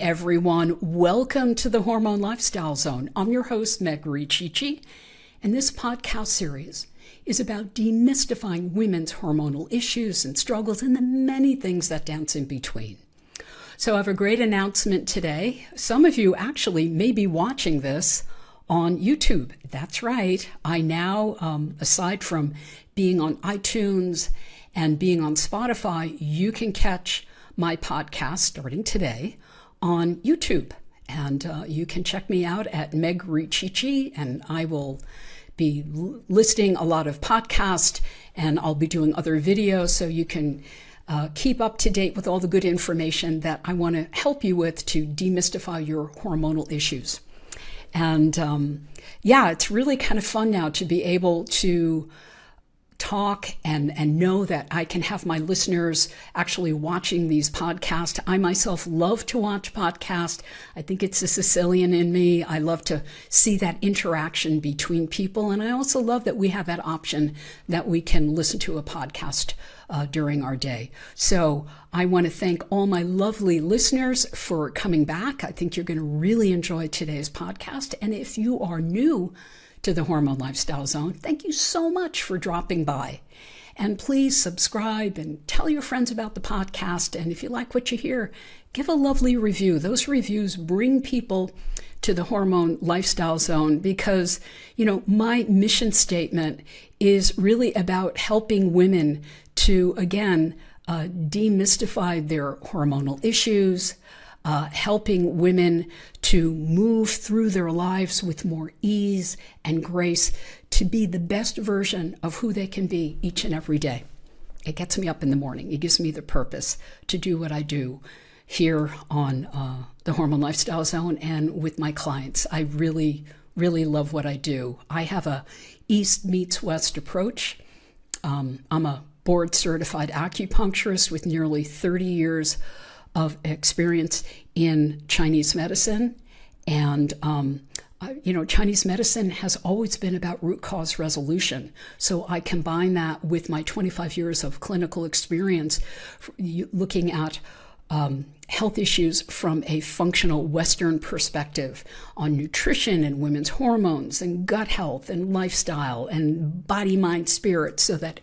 everyone. Welcome to the Hormone Lifestyle Zone. I'm your host, Meg Riccici, and this podcast series is about demystifying women's hormonal issues and struggles and the many things that dance in between. So I have a great announcement today. Some of you actually may be watching this on YouTube. That's right. I now, aside from being on iTunes and being on Spotify, you can catch my podcast starting today on YouTube. And you can check me out at Meg Riccici, and I will be listing a lot of podcasts, and I'll be doing other videos so you can keep up to date with all the good information that I want to help you with to demystify your hormonal issues. And it's really kind of fun now to be able to talk and know that I can have my listeners actually watching these podcasts. I myself love to watch podcasts. I think it's a Sicilian in me. I love to see that interaction between people. And I also love that we have that option that we can listen to a podcast during our day. So I want to thank all my lovely listeners for coming back. I think you're going to really enjoy today's podcast. And if you are new to the Hormone Lifestyle Zone, thank you so much for dropping by. And please subscribe and tell your friends about the podcast. And if you like what you hear, give a lovely review. Those reviews bring people to the Hormone Lifestyle Zone because, my mission statement is really about helping women to, again, demystify their hormonal issues, helping women to move through their lives with more ease and grace to be the best version of who they can be each and every day. It gets me up in the morning. It gives me the purpose to do what I do here on the Hormone Lifestyle Zone and with my clients. I really, really love what I do. I have a East meets West approach. I'm a board-certified acupuncturist with nearly 30 years of experience in Chinese medicine. And, Chinese medicine has always been about root cause resolution. So I combine that with my 25 years of clinical experience looking at health issues from a functional Western perspective on nutrition and women's hormones and gut health and lifestyle and body, mind, spirit. So that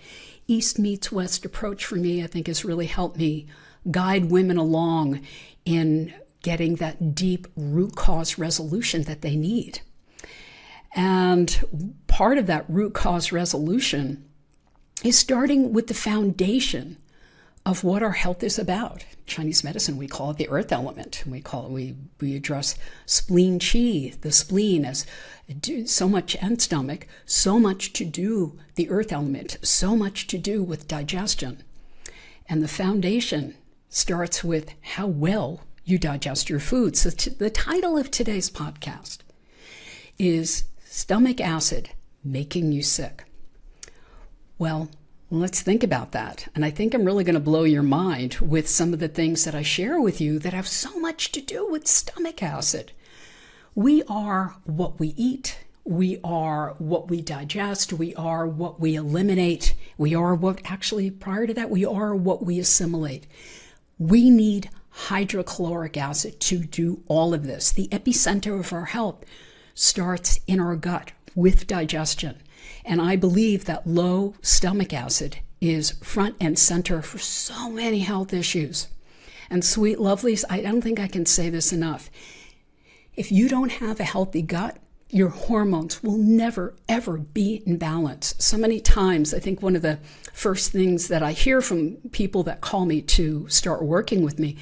East meets West approach for me, I think, has really helped me guide women along in getting that deep root cause resolution that they need. And part of that root cause resolution is starting with the foundation of what our health is about. Chinese medicine, we call it the earth element. We address spleen qi, the spleen, as so much, and stomach, so much to do, the earth element, so much to do with digestion. And the foundation starts with how well you digest your food. So the title of today's podcast is Stomach Acid Making You Sick. Well, let's think about that. And I think I'm really going to blow your mind with some of the things that I share with you that have so much to do with stomach acid. We are what we eat. We are what we digest. We are what we eliminate. We are what, actually, prior to that, we are what we assimilate. We need hydrochloric acid to do all of this. The epicenter of our health starts in our gut with digestion. And I believe that low stomach acid is front and center for so many health issues. And sweet lovelies, I don't think I can say this enough. If you don't have a healthy gut, your hormones will never, ever be in balance. So many times, I think one of the first things that I hear from people that call me to start working with me,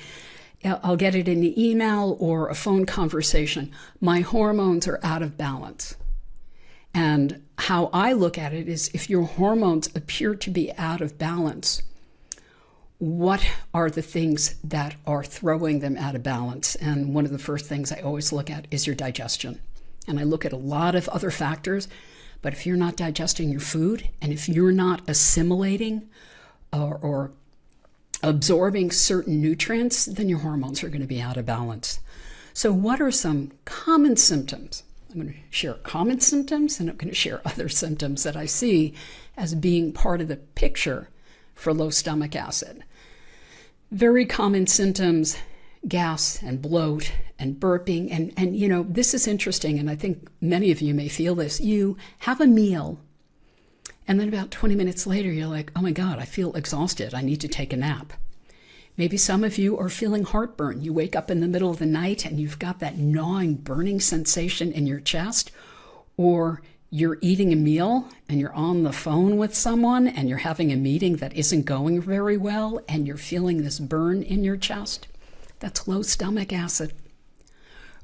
I'll get it in the email or a phone conversation. My hormones are out of balance. And how I look at it is, if your hormones appear to be out of balance, what are the things that are throwing them out of balance? And one of the first things I always look at is your digestion. And I look at a lot of other factors, but if you're not digesting your food, and if you're not assimilating or absorbing certain nutrients, then your hormones are going to be out of balance. So what are some common symptoms? I'm going to share common symptoms, and I'm going to share other symptoms that I see as being part of the picture for low stomach acid. Very common symptoms gas and bloat and burping. And you know, this is interesting, and I think many of you may feel this. You have a meal, and then about 20 minutes later, you're like, oh my God, I feel exhausted. I need to take a nap. Maybe some of you are feeling heartburn. You wake up in the middle of the night and you've got that gnawing, burning sensation in your chest, or you're eating a meal and you're on the phone with someone and you're having a meeting that isn't going very well and you're feeling this burn in your chest. That's low stomach acid.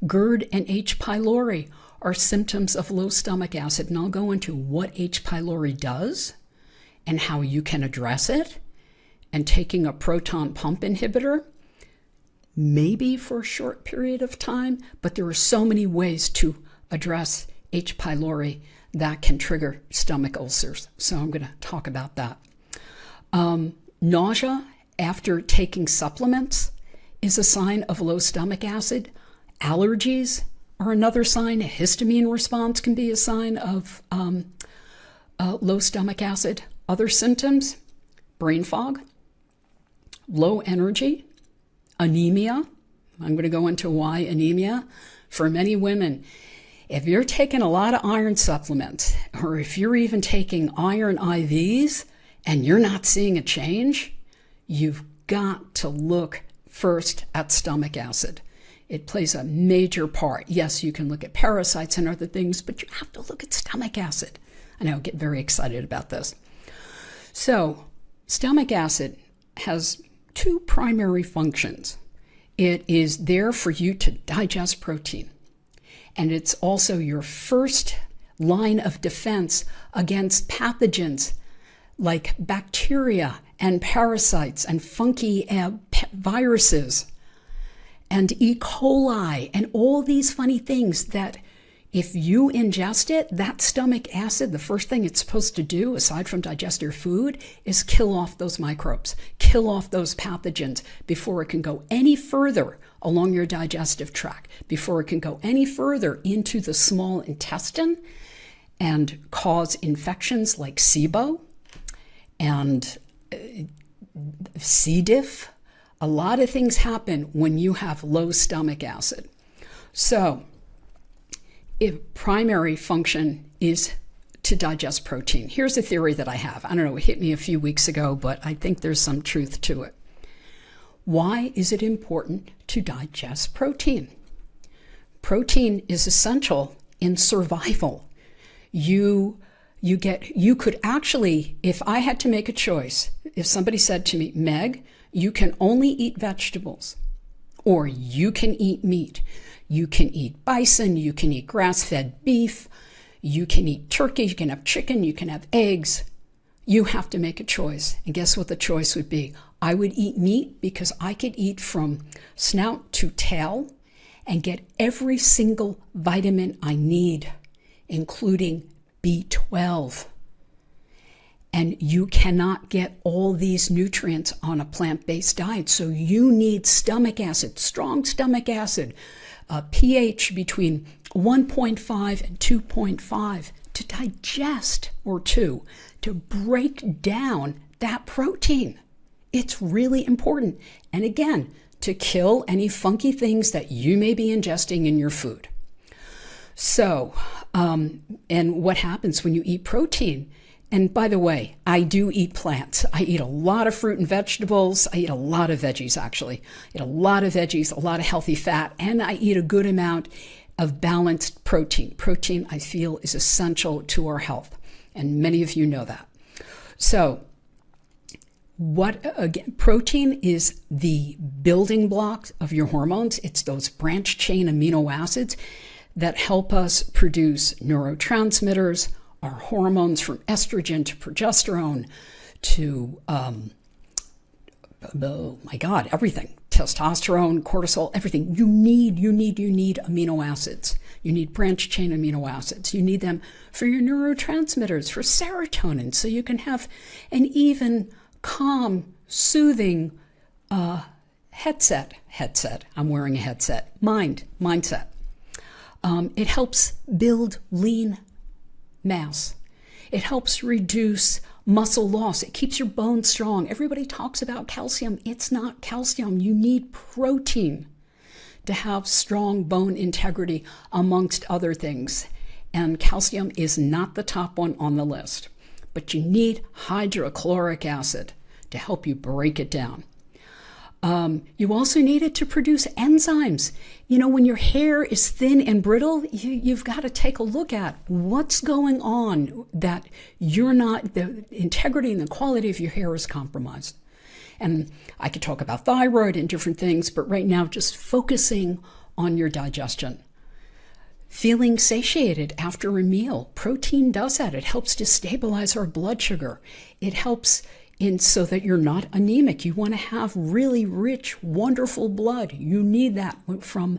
GERD and H. pylori are symptoms of low stomach acid, and I'll go into what H. pylori does and how you can address it, and taking a proton pump inhibitor, maybe for a short period of time, but there are so many ways to address H. pylori that can trigger stomach ulcers. So I'm going to talk about that. Nausea after taking supplements is a sign of low stomach acid. Allergies are another sign. A histamine response can be a sign of low stomach acid. Other symptoms: brain fog, low energy, anemia. I'm going to go into why anemia. For many women, if you're taking a lot of iron supplements, or if you're even taking iron IVs and you're not seeing a change, you've got to look first at stomach acid. It plays a major part. Yes, you can look at parasites and other things, but you have to look at stomach acid. And I'll get very excited about this. So, stomach acid has two primary functions. It is there for you to digest protein, and it's also your first line of defense against pathogens like bacteria and parasites and funky viruses and E. coli and all these funny things that if you ingest it, that stomach acid, the first thing it's supposed to do, aside from digest your food, is kill off those microbes, kill off those pathogens before it can go any further along your digestive tract, before it can go any further into the small intestine and cause infections like SIBO and C. diff. A lot of things happen when you have low stomach acid. So, if primary function is to digest protein. Here's a theory that I have. I don't know, it hit me a few weeks ago, but I think there's some truth to it. Why is it important to digest protein? Protein is essential in survival. You could actually, if I had to make a choice, if somebody said to me, Meg, you can only eat vegetables, or you can eat meat. You can eat bison, you can eat grass-fed beef, you can eat turkey, you can have chicken, you can have eggs. You have to make a choice. And guess what the choice would be? I would eat meat because I could eat from snout to tail and get every single vitamin I need, including B12. And you cannot get all these nutrients on a plant-based diet. So you need stomach acid, strong stomach acid, a pH between 1.5 and 2.5 to digest, or 2, to break down that protein. It's really important. And again, to kill any funky things that you may be ingesting in your food. So, and what happens when you eat protein? And by the way, I do eat plants. I eat a lot of fruit and vegetables. I eat a lot of veggies, actually. I eat a lot of veggies, a lot of healthy fat, and I eat a good amount of balanced protein. Protein, I feel, is essential to our health, and many of you know that. So, protein is the building block of your hormones. It's those branch chain amino acids that help us produce neurotransmitters, our hormones, from estrogen to progesterone to, everything. Testosterone, cortisol, everything. You need amino acids. You need branch chain amino acids. You need them for your neurotransmitters, for serotonin, so you can have an even, calm, soothing headset. I'm wearing a headset. Mindset. It helps build lean mass. It helps reduce muscle loss. It keeps your bones strong. Everybody talks about calcium. It's not calcium. You need protein to have strong bone integrity, amongst other things. And calcium is not the top one on the list. But you need hydrochloric acid to help you break it down. You also need it to produce enzymes. When your hair is thin and brittle, you've got to take a look at what's going on that the integrity and the quality of your hair is compromised. And I could talk about thyroid and different things, but right now just focusing on your digestion. Feeling satiated after a meal. Protein does that. It helps to stabilize our blood sugar. It helps so that you're not anemic. You want to have really rich, wonderful blood. You need that from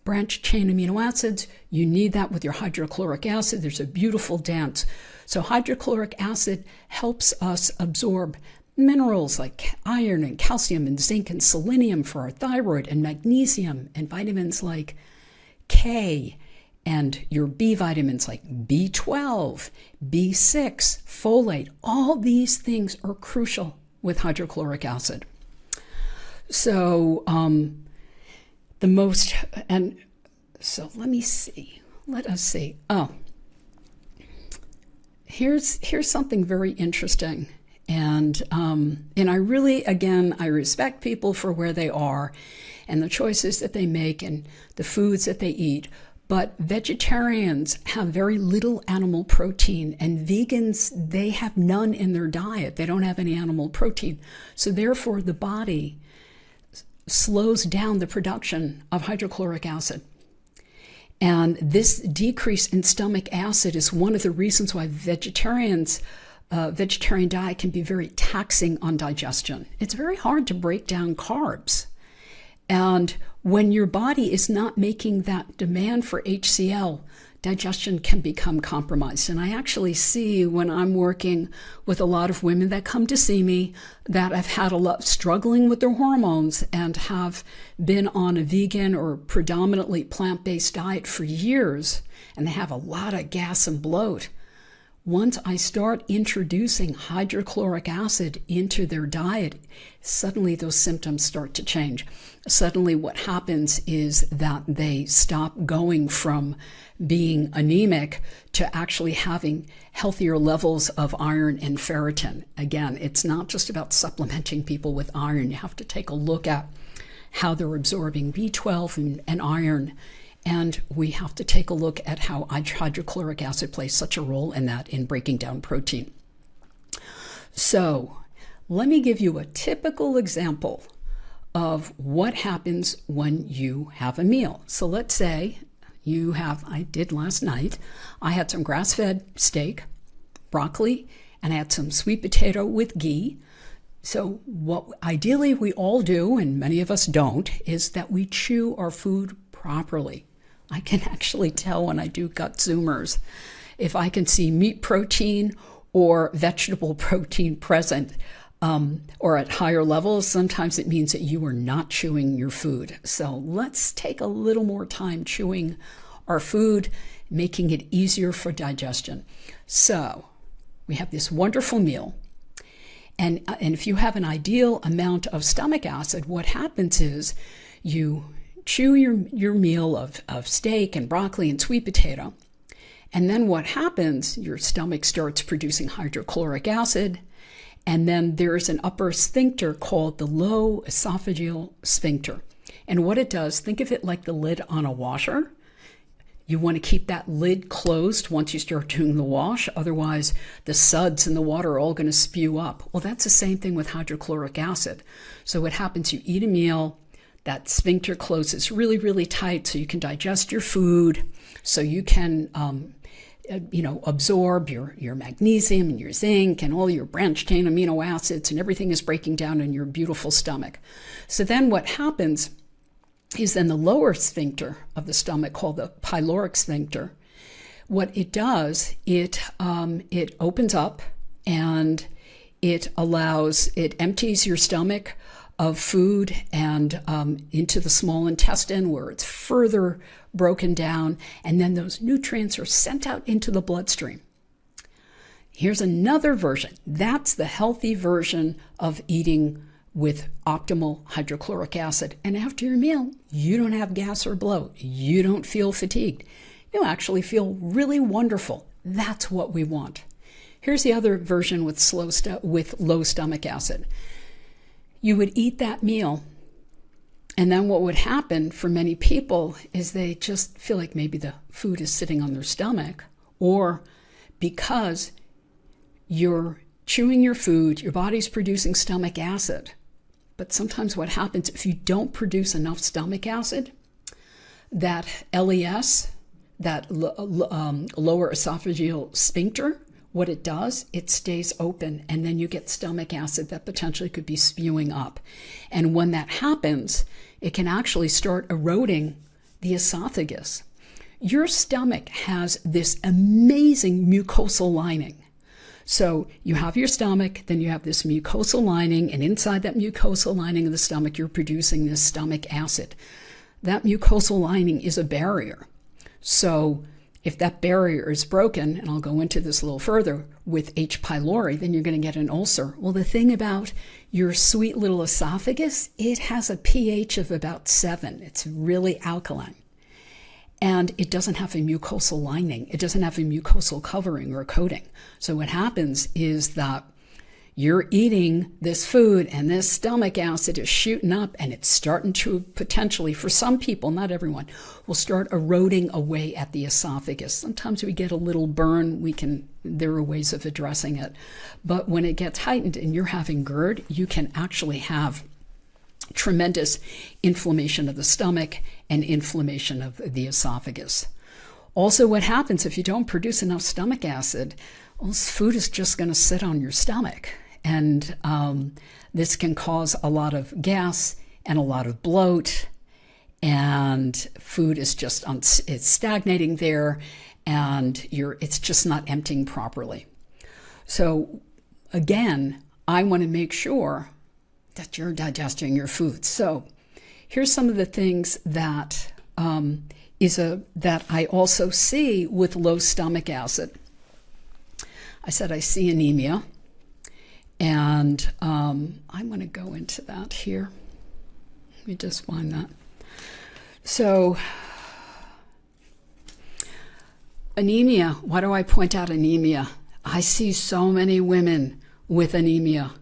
branched chain amino acids. You need that with your hydrochloric acid. There's a beautiful dance. So hydrochloric acid helps us absorb minerals like iron and calcium and zinc and selenium for our thyroid, and magnesium and vitamins like K, and your B vitamins like B12, B6, folate. All these things are crucial with hydrochloric acid. So let us see. Here's something very interesting. And I really, again, I respect people for where they are and the choices that they make and the foods that they eat. But vegetarians have very little animal protein, and vegans, they have none in their diet. They don't have any animal protein. So therefore, the body slows down the production of hydrochloric acid. And this decrease in stomach acid is one of the reasons why vegetarian diet can be very taxing on digestion. It's very hard to break down carbs. And when your body is not making that demand for HCl, digestion can become compromised. And I actually see when I'm working with a lot of women that come to see me that have had a lot struggling with their hormones and have been on a vegan or predominantly plant-based diet for years, and they have a lot of gas and bloat. Once I start introducing hydrochloric acid into their diet, suddenly those symptoms start to change. Suddenly what happens is that they stop going from being anemic to actually having healthier levels of iron and ferritin. Again, it's not just about supplementing people with iron. You have to take a look at how they're absorbing B12 and iron. And we have to take a look at how hydrochloric acid plays such a role in that, in breaking down protein. So let me give you a typical example of what happens when you have a meal. So let's say I did last night, I had some grass-fed steak, broccoli, and I had some sweet potato with ghee. So what ideally we all do, and many of us don't, is that we chew our food properly. I can actually tell when I do gut zoomers if I can see meat protein or vegetable protein present or at higher levels. Sometimes it means that you are not chewing your food. So let's take a little more time chewing our food, making it easier for digestion. So we have this wonderful meal. And if you have an ideal amount of stomach acid, what happens is you chew your meal of steak and broccoli and sweet potato. And then what happens, your stomach starts producing hydrochloric acid. And then there's an upper sphincter called the low esophageal sphincter. And what it does, think of it like the lid on a washer. You want to keep that lid closed once you start doing the wash. Otherwise, the suds in the water are all going to spew up. Well, that's the same thing with hydrochloric acid. So what happens, you eat a meal, that sphincter closes really, really tight so you can digest your food, so you can absorb your magnesium and your zinc and all your branched chain amino acids, and everything is breaking down in your beautiful stomach. So then what happens is then the lower sphincter of the stomach, called the pyloric sphincter, what it does, it opens up and it empties your stomach of food and into the small intestine, where it's further broken down, and then those nutrients are sent out into the bloodstream. Here's another version. That's the healthy version of eating with optimal hydrochloric acid. And after your meal, you don't have gas or bloat. You don't feel fatigued. You actually feel really wonderful. That's what we want. Here's the other version with low stomach acid. You would eat that meal, and then what would happen for many people is they just feel like maybe the food is sitting on their stomach, or because you're chewing your food, your body's producing stomach acid. But sometimes what happens if you don't produce enough stomach acid, that LES, that lower esophageal sphincter, what it does, it stays open, and then you get stomach acid that potentially could be spewing up. And when that happens, it can actually start eroding the esophagus. Your stomach has this amazing mucosal lining. So you have your stomach, then you have this mucosal lining, and inside that mucosal lining of the stomach, you're producing this stomach acid. That mucosal lining is a barrier. So if that barrier is broken, and I'll go into this a little further, with H. pylori, then you're going to get an ulcer. Well, the thing about your sweet little esophagus, it has a pH of about 7. It's really alkaline. And it doesn't have a mucosal lining. It doesn't have a mucosal covering or coating. So what happens is that you're eating this food and this stomach acid is shooting up, and it's starting to potentially, for some people, not everyone, will start eroding away at the esophagus. Sometimes we get a little burn. There are ways of addressing it. But when it gets heightened and you're having GERD, you can actually have tremendous inflammation of the stomach and inflammation of the esophagus. Also, what happens if you don't produce enough stomach acid, well, this food is just going to sit on your stomach. And this can cause a lot of gas and a lot of bloat, and food is just it's stagnating there, and it's just not emptying properly. So again, I want to make sure that you're digesting your food. So here's some of the things that that I also see with low stomach acid. I said I see anemia, and I'm going to go into that here. Let me just find that. So anemia, why do I point out anemia? I see so many women with anemia,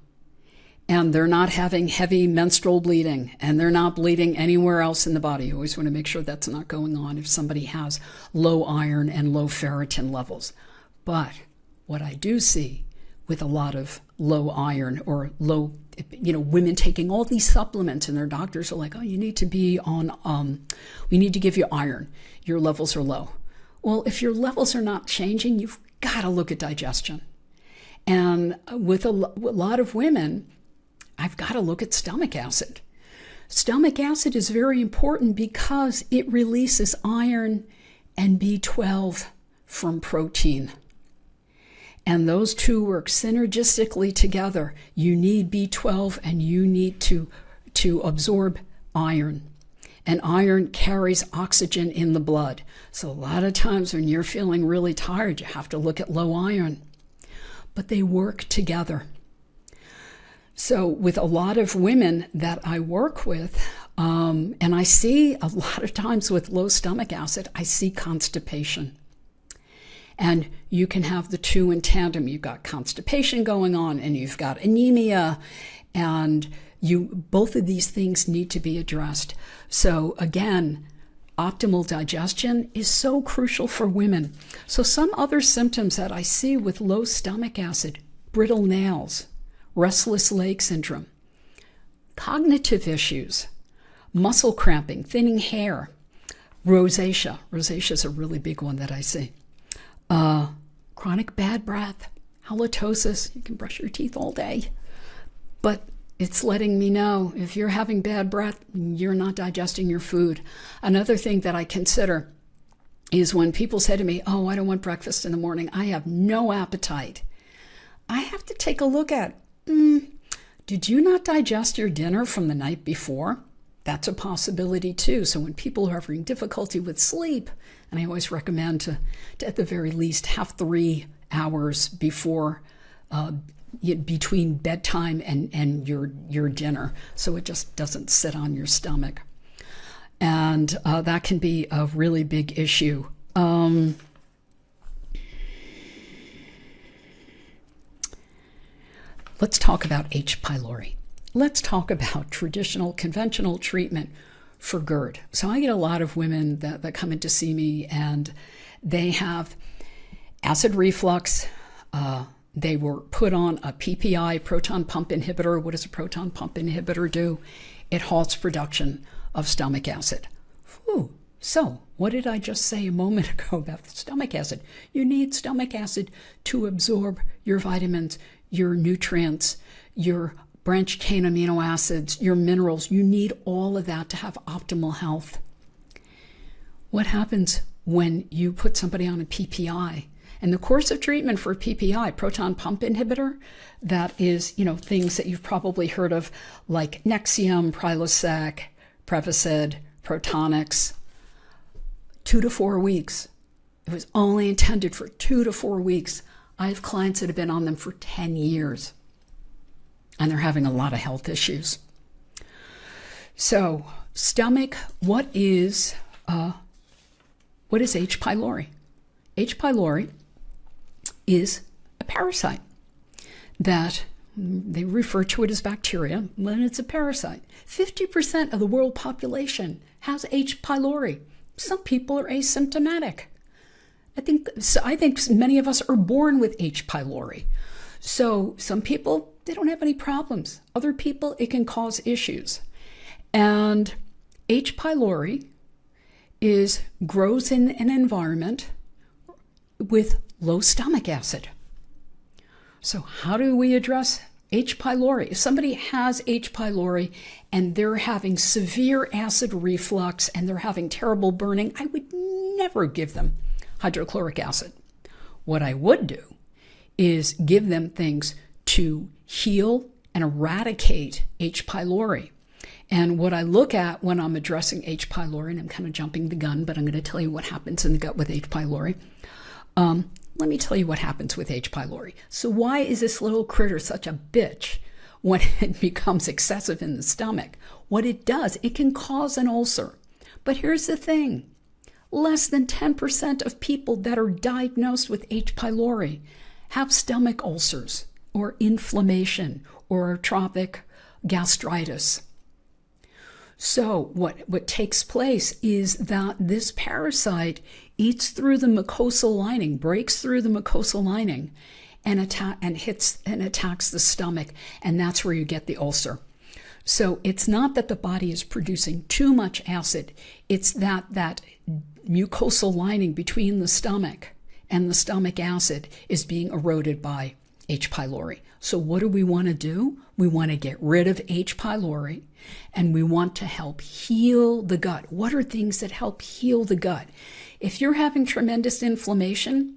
and they're not having heavy menstrual bleeding, and they're not bleeding anywhere else in the body. You always want to make sure that's not going on if somebody has low iron and low ferritin levels. But what I do see with a lot of low iron or low, women taking all these supplements, and their doctors are like, oh, you need to be on, we need to give you iron. Your levels are low. Well, if your levels are not changing, you've got to look at digestion. And with a lot of women, I've got to look at stomach acid. Stomach acid is very important because it releases iron and B12 from protein. And those two work synergistically together. You need B12 and you need to absorb iron. And iron carries oxygen in the blood. So a lot of times when you're feeling really tired, you have to look at low iron. But they work together. So with a lot of women that I work with, and I see a lot of times with low stomach acid, I see constipation. And you can have the two in tandem. You've got constipation going on, and you've got anemia, and both of these things need to be addressed. So again, optimal digestion is so crucial for women. So some other symptoms that I see with low stomach acid: brittle nails, restless leg syndrome, cognitive issues, muscle cramping, thinning hair, rosacea. Rosacea is a really big one that I see. Chronic bad breath, halitosis. You can brush your teeth all day, but it's letting me know if you're having bad breath, you're not digesting your food. Another thing that I consider is when people say to me, oh, I don't want breakfast in the morning. I have no appetite. I have to take a look at, did you not digest your dinner from the night before? That's a possibility too. So when people are having difficulty with sleep, and I always recommend to at the very least have 3 hours before between bedtime and your dinner, so it just doesn't sit on your stomach. And that can be a really big issue. Let's talk about H. pylori. Let's talk about traditional, conventional treatment for GERD. So I get a lot of women that come in to see me, and they have acid reflux. They were put on a PPI, proton pump inhibitor. What does a proton pump inhibitor do? It halts production of stomach acid. Whew. So what did I just say a moment ago about stomach acid? You need stomach acid to absorb your vitamins, your nutrients, your branched chain amino acids, your minerals. You need all of that to have optimal health. What happens when you put somebody on a PPI? And the course of treatment for PPI, proton pump inhibitor, that is, things that you've probably heard of, like Nexium, Prilosec, Prevacid, Protonix, 2 to 4 weeks. It was only intended for 2 to 4 weeks. I have clients that have been on them for 10 years, and they're having a lot of health issues. So, stomach, what is H. pylori? H. pylori is a parasite that they refer to it as bacteria, but it's a parasite. 50% of the world population has H. pylori. Some people are asymptomatic. I think many of us are born with H. pylori. So some people, they don't have any problems. Other people, it can cause issues. And H. pylori grows in an environment with low stomach acid. So how do we address H. pylori? If somebody has H. pylori and they're having severe acid reflux and they're having terrible burning, I would never give them hydrochloric acid. What I would do is give them things to heal and eradicate H. pylori. And what I look at when I'm addressing H. pylori, and I'm kind of jumping the gun, but I'm going to tell you what happens in the gut with H. pylori. Let me tell you what happens with H. pylori. So why is this little critter such a bitch when it becomes excessive in the stomach? What it does, it can cause an ulcer. But here's the thing. Less than 10% of people that are diagnosed with H. pylori have stomach ulcers or inflammation or atrophic gastritis. So what takes place is that this parasite eats through the mucosal lining, breaks through the mucosal lining, and attacks the stomach, and that's where you get the ulcer. So it's not that the body is producing too much acid, it's that mucosal lining between the stomach and the stomach acid is being eroded by H. pylori. So what do we want to do? We want to get rid of H. pylori, and we want to help heal the gut. What are things that help heal the gut? If you're having tremendous inflammation,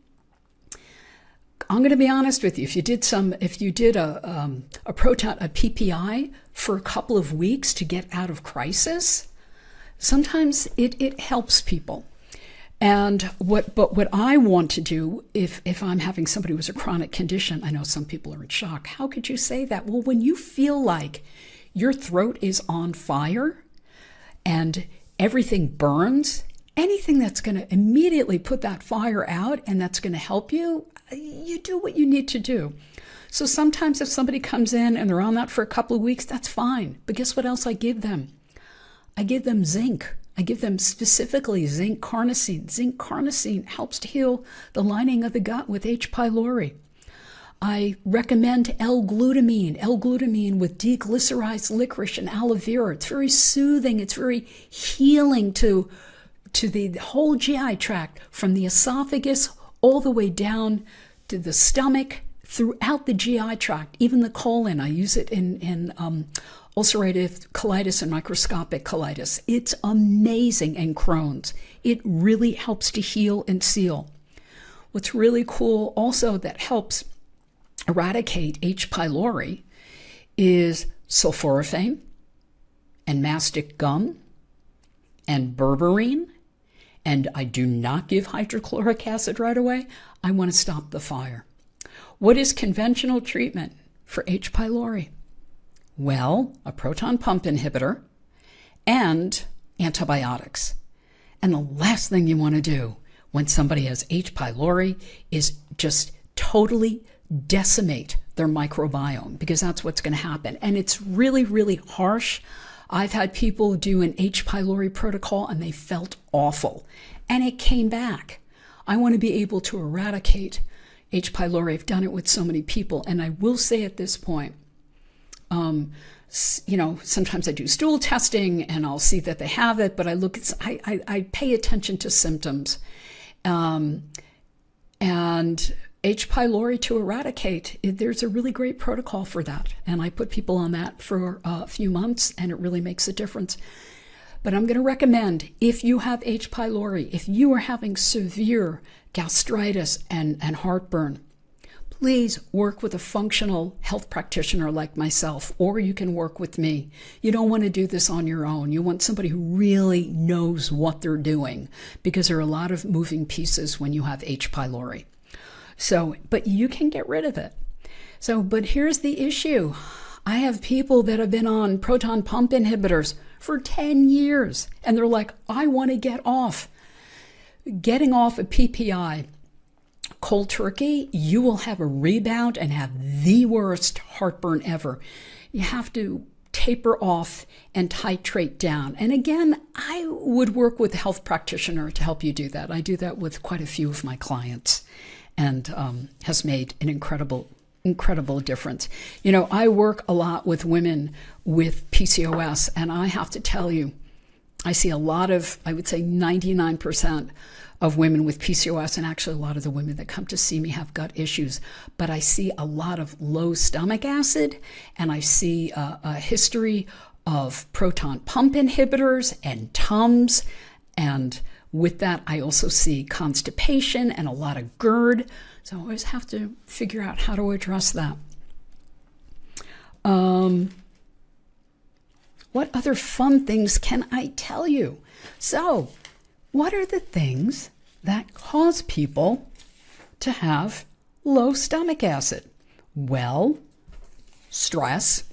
I'm going to be honest with you. If you did a PPI for a couple of weeks to get out of crisis, sometimes it helps people. And what I want to do if I'm having somebody who has a chronic condition, I know some people are in shock. How could you say that? Well, when you feel like your throat is on fire and everything burns, anything that's going to immediately put that fire out and that's going to help you, you do what you need to do. So sometimes if somebody comes in and they're on that for a couple of weeks, that's fine. But guess what else I give them? I give them zinc. I give them specifically zinc carnosine. Zinc carnosine helps to heal the lining of the gut with H. pylori. I recommend L-glutamine with deglycerized licorice and aloe vera. It's very soothing. It's very healing to the whole GI tract, from the esophagus all the way down to the stomach, throughout the GI tract, even the colon. I use it in ulcerative colitis and microscopic colitis. It's amazing. And Crohn's. It really helps to heal and seal. What's really cool also that helps eradicate H. pylori is sulforaphane and mastic gum and berberine and I do not give hydrochloric acid right away, I want to stop the fire. What is conventional treatment for H. pylori? Well, a proton pump inhibitor and antibiotics. And the last thing you want to do when somebody has H. pylori is just totally decimate their microbiome, because that's what's going to happen. And it's really, really harsh. I've had people do an H. pylori protocol and they felt awful, and it came back. I want to be able to eradicate H. pylori. I've done it with so many people, and I will say at this point, sometimes I do stool testing and I'll see that they have it, but I pay attention to symptoms. And H. pylori to eradicate, there's a really great protocol for that. And I put people on that for a few months, and it really makes a difference. But I'm going to recommend, if you have H. pylori, if you are having severe gastritis and heartburn, please work with a functional health practitioner like myself, or you can work with me. You don't want to do this on your own. You want somebody who really knows what they're doing, because there are a lot of moving pieces when you have H. pylori. But you can get rid of it. But here's the issue. I have people that have been on proton pump inhibitors for 10 years, and they're like, I want to get off. Getting off a PPI cold turkey, you will have a rebound and have the worst heartburn ever. You have to taper off and titrate down. And again, I would work with a health practitioner to help you do that. I do that with quite a few of my clients, and has made an incredible difference. I work a lot with women with PCOS, and I have to tell you, I see a lot of, I would say 99% of women with PCOS, and actually a lot of the women that come to see me have gut issues, but I see a lot of low stomach acid, and I see a history of proton pump inhibitors and TUMS, and with that, I also see constipation and a lot of GERD. So I always have to figure out how to address that. What other fun things can I tell you? So, what are the things that cause people to have low stomach acid? Well, stress.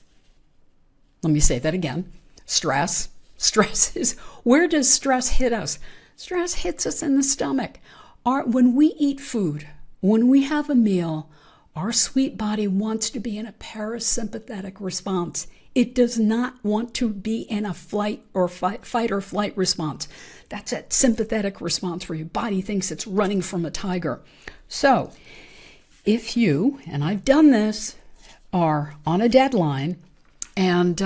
Let me say that again. Stress. Stress is, where does stress hit us? Stress hits us in the stomach. When we eat food, when we have a meal, our sweet body wants to be in a parasympathetic response. It does not want to be in a fight or flight response. That's that sympathetic response where your body thinks it's running from a tiger. So if you, and I've done this, are on a deadline and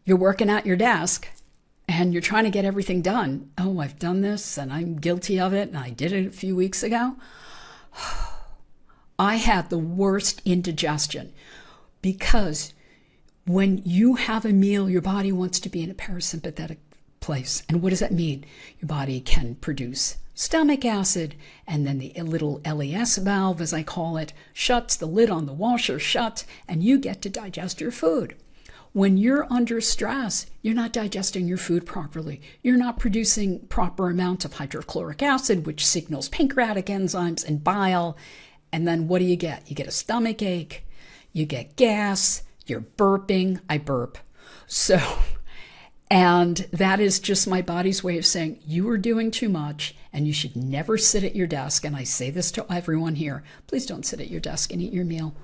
you're working at your desk, and you're trying to get everything done. Oh, I've done this, and I'm guilty of it, and I did it a few weeks ago. I had the worst indigestion, because when you have a meal, your body wants to be in a parasympathetic place. And what does that mean? Your body can produce stomach acid, and then the little LES valve, as I call it, shuts, the lid on the washer shuts, and you get to digest your food. When you're under stress, you're not digesting your food properly. You're not producing proper amounts of hydrochloric acid, which signals pancreatic enzymes and bile. And then what do you get? You get a stomach ache, you get gas, you're burping. I burp. And that is just my body's way of saying, you are doing too much and you should never sit at your desk. And I say this to everyone here, please don't sit at your desk and eat your meal.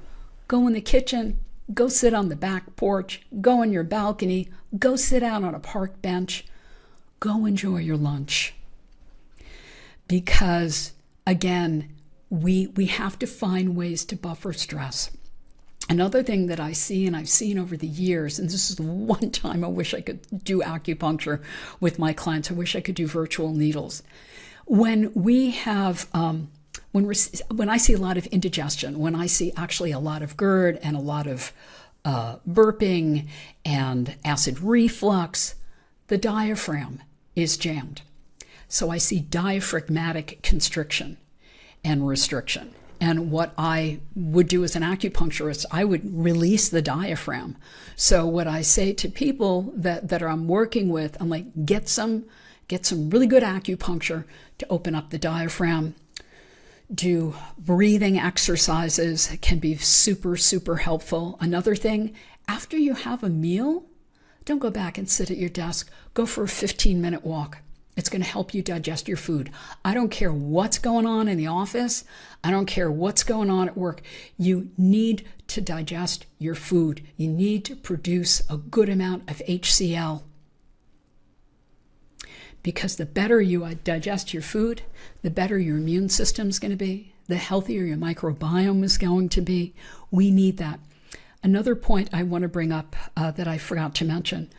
Go in the kitchen. Go sit on the back porch, go on your balcony, go sit out on a park bench, go enjoy your lunch. Because, again, we have to find ways to buffer stress. Another thing that I see, and I've seen over the years, and this is the one time I wish I could do acupuncture with my clients, I wish I could do virtual needles. When we have when I see a lot of indigestion, when I see actually a lot of GERD and a lot of burping and acid reflux, the diaphragm is jammed. So I see diaphragmatic constriction and restriction. And what I would do as an acupuncturist, I would release the diaphragm. So what I say to people that I'm working with, I'm like, get some Get some really good acupuncture to open up the diaphragm. Do breathing exercises. It can be super, super helpful. Another thing, after you have a meal, don't go back and sit at your desk. Go for a 15-minute walk. It's going to help you digest your food. I don't care what's going on in the office. I don't care what's going on at work. You need to digest your food. You need to produce a good amount of HCl. Because the better you digest your food, the better your immune system is going to be, the healthier your microbiome is going to be. We need that. Another point I want to bring up that I forgot to mention.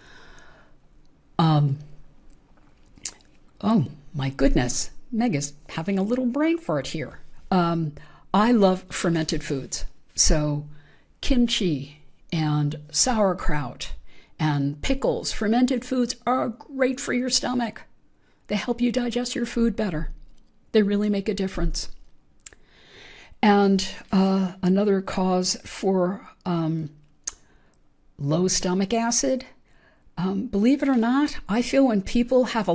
Oh my goodness, Meg is having a little brain fart here. I love fermented foods. So kimchi and sauerkraut and pickles, fermented foods are great for your stomach. They help you digest your food better. They really make a difference. And another cause for low stomach acid, believe it or not, I feel when people have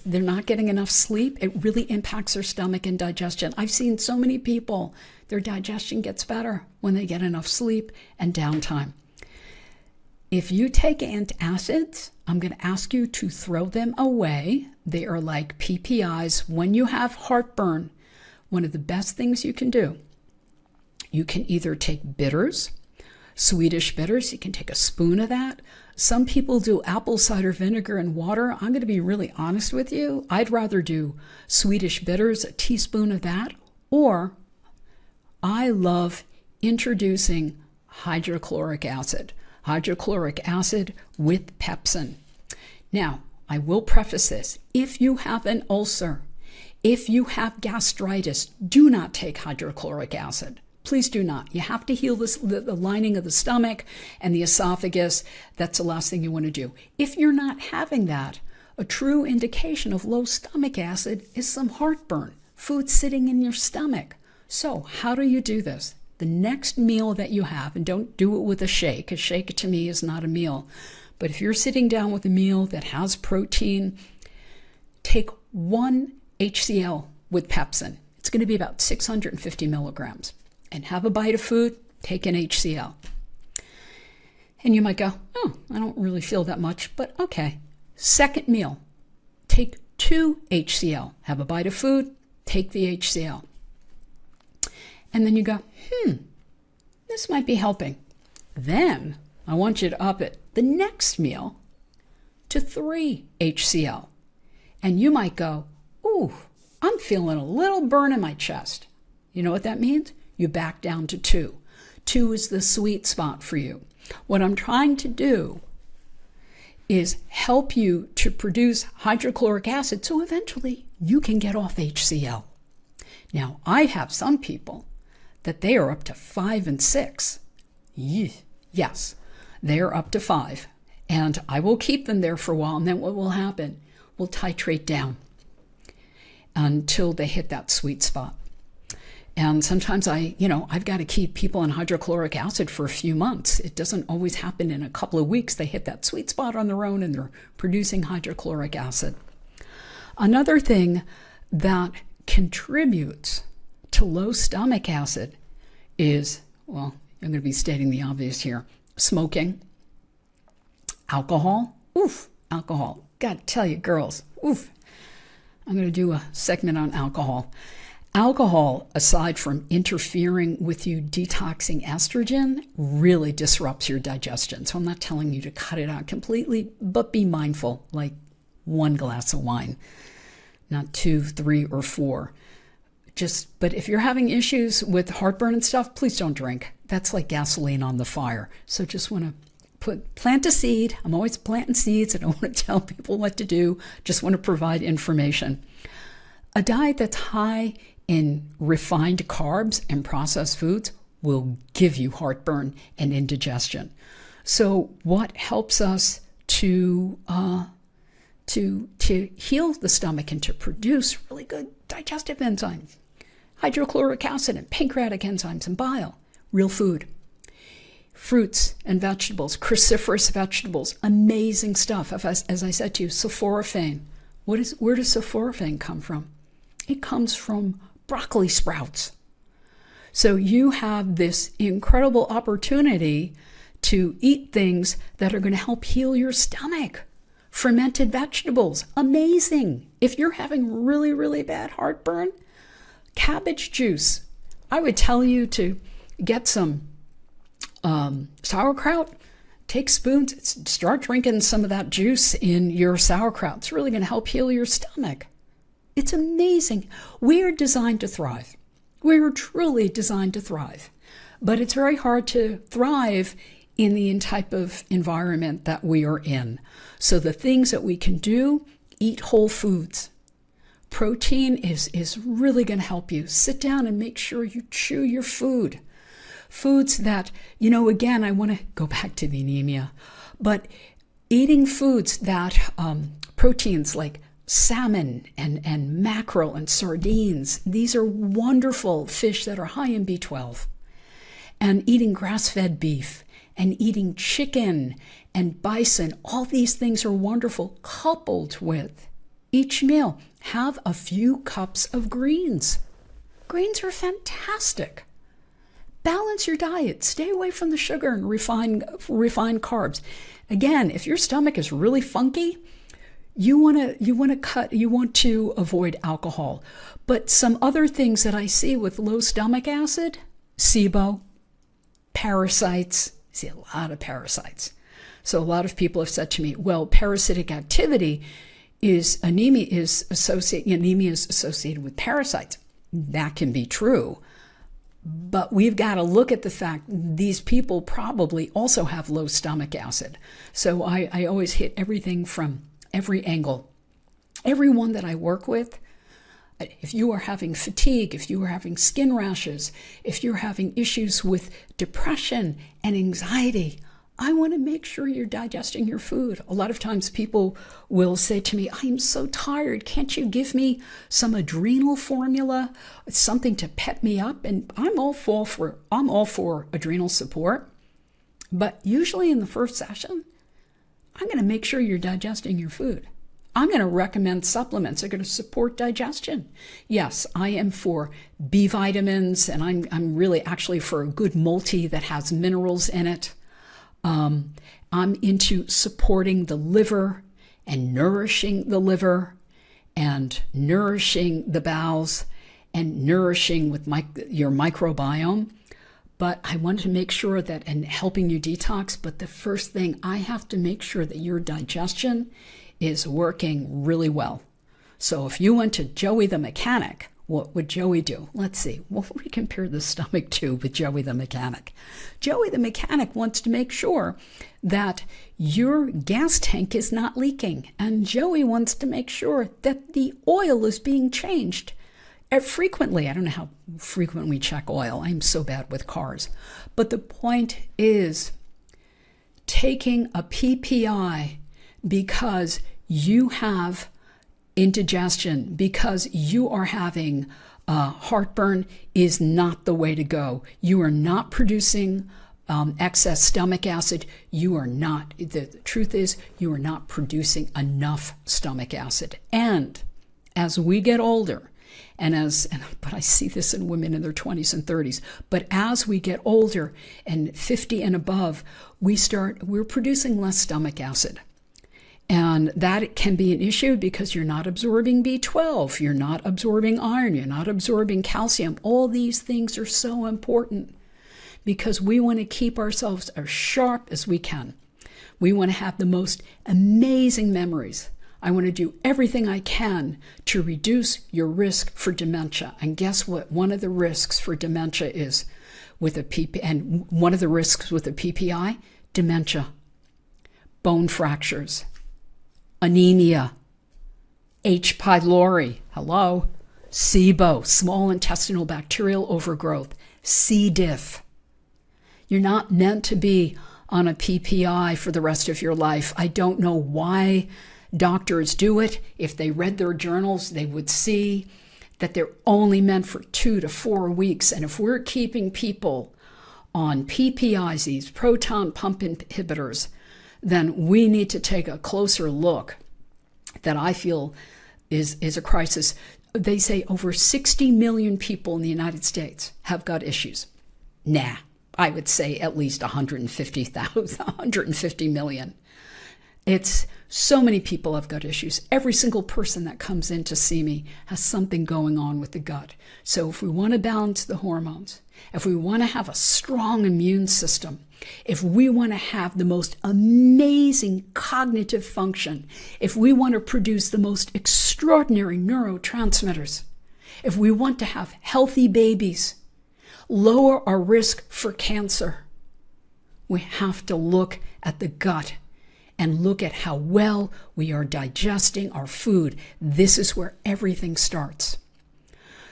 they're not getting enough sleep, it really impacts their stomach and digestion. I've seen so many people, their digestion gets better when they get enough sleep and downtime. If you take antacids, I'm going to ask you to throw them away. They are like PPIs. When you have heartburn, one of the best things you can do, you can either take bitters, Swedish bitters. You can take a spoon of that. Some people do apple cider vinegar and water. I'm going to be really honest with you. I'd rather do Swedish bitters, a teaspoon of that, or I love introducing hydrochloric acid. Hydrochloric acid with pepsin. Now, I will preface this. If you have an ulcer, if you have gastritis, do not take hydrochloric acid. Please do not. You have to heal the lining of the stomach and the esophagus. That's the last thing you want to do. If you're not having that, a true indication of low stomach acid is some heartburn, food sitting in your stomach. So how do you do this? The next meal that you have, and don't do it with a shake. A shake to me is not a meal. But if you're sitting down with a meal that has protein, take 1 HCl with pepsin. It's going to be about 650 milligrams. And have a bite of food, take an HCl. And you might go, oh, I don't really feel that much, but okay. Second meal, take 2 HCl. Have a bite of food, take the HCl. And then you go, this might be helping. Then I want you to up it the next meal to 3 HCl. And you might go, ooh, I'm feeling a little burn in my chest. You know what that means? You back down to 2. 2 is the sweet spot for you. What I'm trying to do is help you to produce hydrochloric acid so eventually you can get off HCl. Now, I have some people that they are up to 5 and 6. Yes, they are up to 5. And I will keep them there for a while, and then what will happen? We'll titrate down until they hit that sweet spot. And sometimes I've got to keep people on hydrochloric acid for a few months. It doesn't always happen in a couple of weeks. They hit that sweet spot on their own and they're producing hydrochloric acid. Another thing that contributes to low stomach acid is, well, I'm going to be stating the obvious here, smoking, alcohol. Alcohol. Got to tell you, girls, I'm going to do a segment on alcohol. Alcohol, aside from interfering with you detoxing estrogen, really disrupts your digestion. So I'm not telling you to cut it out completely, but be mindful, like 1 glass of wine, not 2, 3, or 4. But if you're having issues with heartburn and stuff, please don't drink. That's like gasoline on the fire. So just want to plant a seed. I'm always planting seeds. I don't want to tell people what to do. Just want to provide information. A diet that's high in refined carbs and processed foods will give you heartburn and indigestion. So what helps us to heal the stomach and to produce really good digestive enzymes? Hydrochloric acid and pancreatic enzymes and bile. Real food. Fruits and vegetables, cruciferous vegetables, amazing stuff. As I said to you, sulforaphane, where does sulforaphane come from? It comes from broccoli sprouts. So you have this incredible opportunity to eat things that are going to help heal your stomach. Fermented vegetables, amazing. If you're having really, really bad heartburn, cabbage juice. I would tell you to get some sauerkraut. Take spoons, start drinking some of that juice in your sauerkraut. It's really going to help heal your stomach. It's amazing. We are designed to thrive. We are truly designed to thrive. But it's very hard to thrive in the type of environment that we are in. So the things that we can do, eat whole foods. Protein is really going to help you. Sit down and make sure you chew your food. Foods that, again, I want to go back to the anemia, but eating foods that proteins like salmon and mackerel and sardines, these are wonderful fish that are high in B12. And eating grass-fed beef and eating chicken and bison, all these things are wonderful, coupled with each meal. Have a few cups of greens. Greens are fantastic. Balance your diet. Stay away from the sugar and refined carbs. Again, if your stomach is really funky, you want to avoid alcohol. But some other things that I see with low stomach acid, SIBO, parasites. I see a lot of parasites. So a lot of people have said to me, well, parasitic activity anemia is associated with parasites. That can be true. But we've got to look at the fact these people probably also have low stomach acid. So I always hit everything from every angle. Everyone that I work with, if you are having fatigue, if you are having skin rashes, if you're having issues with depression and anxiety, I want to make sure you're digesting your food. A lot of times people will say to me, I'm so tired. Can't you give me some adrenal formula, something to pep me up? And I'm all for adrenal support. But usually in the first session, I'm going to make sure you're digesting your food. I'm going to recommend supplements that are going to support digestion. Yes, I am for B vitamins, and I'm really actually for a good multi that has minerals in it. I'm into supporting the liver and nourishing the liver and nourishing the bowels and nourishing with your microbiome. But I want to make sure that, and helping you detox, but the first thing, I have to make sure that your digestion is working really well. So if you went to Joey the mechanic, what would Joey do? Let's see. What would we compare the stomach to with Joey the mechanic? Joey the mechanic wants to make sure that your gas tank is not leaking. And Joey wants to make sure that the oil is being changed frequently. I don't know how frequent we check oil. I'm so bad with cars. But the point is taking a PPI because you have indigestion, because you are having heartburn, is not the way to go. You are not producing excess stomach acid. You are not, the truth is, you are not producing enough stomach acid. And as we get older, but I see this in women in their 20s and 30s, but as we get older and 50 and above, we're producing less stomach acid. And that can be an issue because you're not absorbing B12, you're not absorbing iron, you're not absorbing calcium. All these things are so important because we want to keep ourselves as sharp as we can. We want to have the most amazing memories. I want to do everything I can to reduce your risk for dementia. And guess what? One of the risks for dementia is with a PPI, and one of the risks with a PPI, dementia, bone fractures, anemia, H. pylori, hello, SIBO, small intestinal bacterial overgrowth, C. diff. You're not meant to be on a PPI for the rest of your life. I don't know why doctors do it. If they read their journals, they would see that they're only meant for 2 to 4 weeks. And if we're keeping people on PPIs, these proton pump inhibitors, then we need to take a closer look that I feel is a crisis. They say over 60 million people in the United States have gut issues. Nah, I would say at least 150 million. It's so many people have gut issues. Every single person that comes in to see me has something going on with the gut. So if we want to balance the hormones, if we want to have a strong immune system, if we want to have the most amazing cognitive function, if we want to produce the most extraordinary neurotransmitters, if we want to have healthy babies, lower our risk for cancer, we have to look at the gut and look at how well we are digesting our food. This is where everything starts.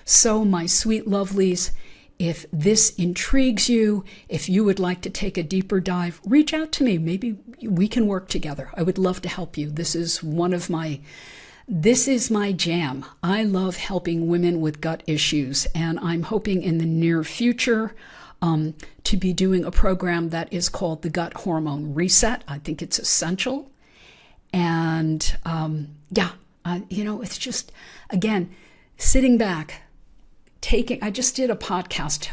So, my sweet lovelies, if this intrigues you, if you would like to take a deeper dive, reach out to me. Maybe we can work together. I would love to help you. This is my jam. I love helping women with gut issues, and I'm hoping in the near future to be doing a program that is called the Gut Hormone Reset. I think it's essential. And it's just, again, sitting back, I just did a podcast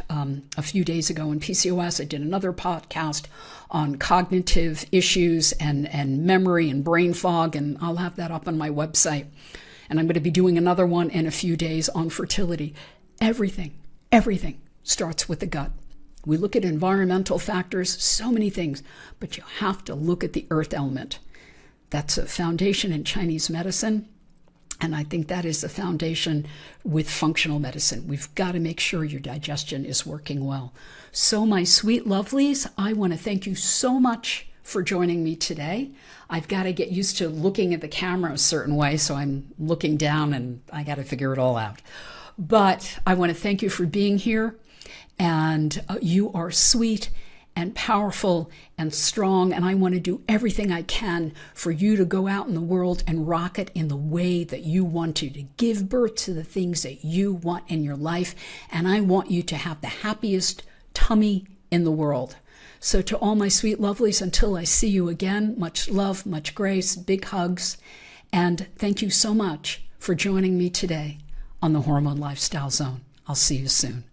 a few days ago on PCOS. I did another podcast on cognitive issues and memory and brain fog, and I'll have that up on my website. And I'm going to be doing another one in a few days on fertility. Everything starts with the gut. We look at environmental factors, so many things, but you have to look at the earth element. That's a foundation in Chinese medicine, and I think that is the foundation with functional medicine. We've got to make sure your digestion is working well. So, my sweet lovelies, I want to thank you so much for joining me today. I've got to get used to looking at the camera a certain way, so I'm looking down and I got to figure it all out. But I want to thank you for being here. And you are sweet and powerful and strong, and I want to do everything I can for you to go out in the world and rock it in the way that you want to give birth to the things that you want in your life. And I want you to have the happiest tummy in the world. So to all my sweet lovelies, until I see you again, much love, much grace, big hugs, and thank you so much for joining me today on the Hormone Lifestyle Zone. I'll see you soon.